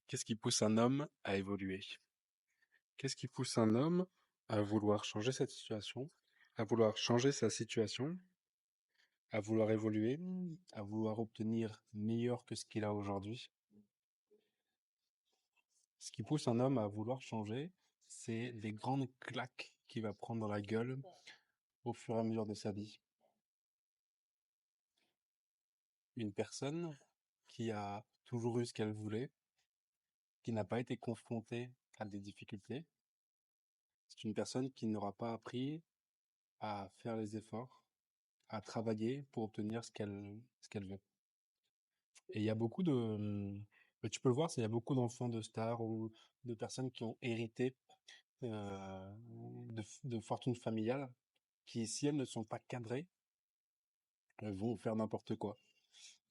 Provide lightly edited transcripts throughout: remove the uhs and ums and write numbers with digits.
Qu'est-ce qui pousse un homme à évoluer? Qu'est-ce qui pousse un homme à vouloir changer cette situation, à vouloir changer sa situation, à vouloir évoluer, à vouloir obtenir meilleur que ce qu'il a aujourd'hui? Ce qui pousse un homme à vouloir changer, c'est des grandes claques qu'il va prendre dans la gueule au fur et à mesure de sa vie. Une personne qui a toujours eu ce qu'elle voulait, qui n'a pas été confrontée à des difficultés, c'est une personne qui n'aura pas appris à faire les efforts, à travailler pour obtenir ce qu'elle veut. Et il y a beaucoup de, bah, tu peux le voir, il y a beaucoup d'enfants de stars ou de personnes qui ont hérité de fortune familiale, qui, si elles ne sont pas cadrées, vont faire n'importe quoi.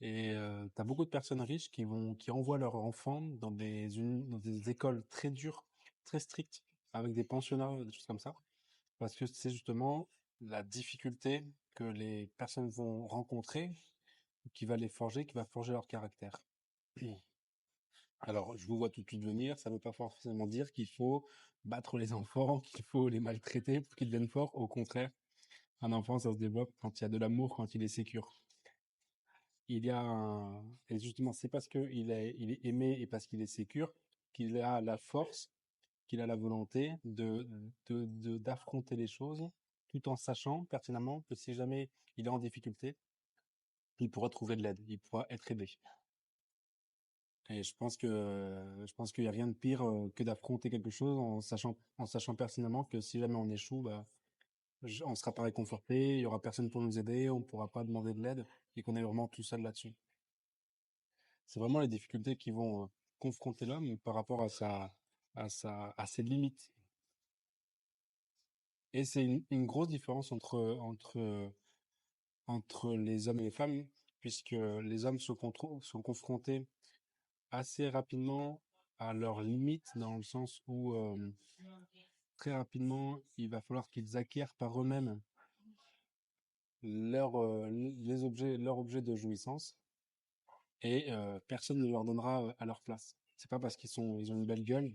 Et tu as beaucoup de personnes riches qui envoient leurs enfants dans des écoles très dures, très strictes, avec des pensionnats, des choses comme ça, parce que c'est justement la difficulté que les personnes vont rencontrer qui va les forger, qui va forger leur caractère. Alors, je vous vois tout de suite venir, ça ne veut pas forcément dire qu'il faut battre les enfants, qu'il faut les maltraiter pour qu'ils deviennent forts. Au contraire, un enfant, ça se développe quand il y a de l'amour, quand il est sécure. Et justement, c'est parce qu'il est aimé et parce qu'il est sécure qu'il a la force, qu'il a la volonté d'affronter les choses, tout en sachant pertinemment que si jamais il est en difficulté, il pourra trouver de l'aide, il pourra être aidé. Et je pense qu'il y a rien de pire que d'affronter quelque chose en sachant pertinemment que si jamais on échoue, bah, on sera pas réconforté, il y aura personne pour nous aider, on pourra pas demander de l'aide et qu'on est vraiment tout seul là-dessus. C'est vraiment les difficultés qui vont confronter l'homme par rapport à ses limites. Et c'est une grosse différence entre les hommes et les femmes, puisque les hommes sont confrontés assez rapidement à leurs limites, dans le sens où très rapidement, il va falloir qu'ils acquièrent par eux-mêmes leurs objets de jouissance et personne ne leur donnera à leur place. C'est pas parce ils ont une belle gueule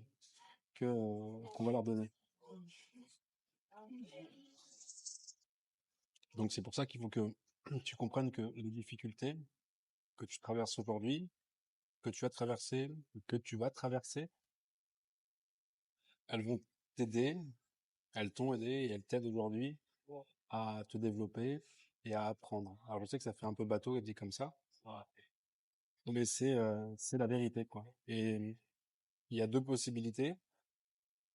qu'on va leur donner. Donc c'est pour ça qu'il faut que tu comprennes que les difficultés que tu traverses aujourd'hui, que tu as traversées, que tu vas traverser, elles vont t'aider, elles t'ont aidé et elles t'aident aujourd'hui à te développer et à apprendre. Alors je sais que ça fait un peu bateau dit comme ça, mais c'est la vérité quoi. Et il y a deux possibilités.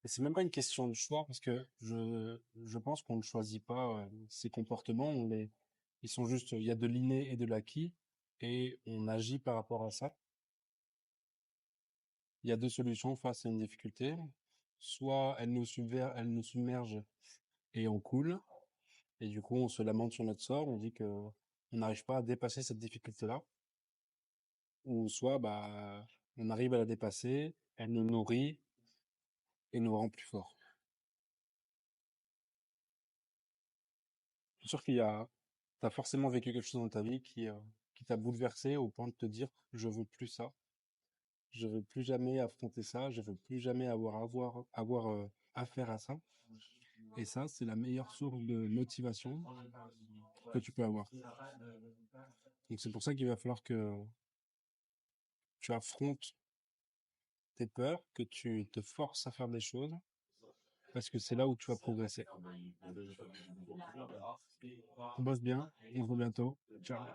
Et c'est même pas une question de choix parce que je pense qu'on ne choisit pas ces comportements. Ils sont juste, il y a de l'inné et de l'acquis et on agit par rapport à ça. Il y a deux solutions face à une difficulté. Soit elle nous submerge et on coule et du coup on se lamente sur notre sort, on dit que on n'arrive pas à dépasser cette difficulté-là. Ou soit bah on arrive à la dépasser, elle nous nourrit et nous rend plus forts. C'est sûr t'as forcément vécu quelque chose dans ta vie qui t'a bouleversé au point de te dire, je veux plus ça. Je veux plus jamais affronter ça. Je veux plus jamais avoir affaire à ça. Et ça, c'est la meilleure source de motivation que tu peux avoir. Donc c'est pour ça qu'il va falloir que tu affrontes tes peurs, que tu te forces à faire des choses, parce que c'est là où tu vas progresser. On bosse bien, on se voit bientôt. Ciao.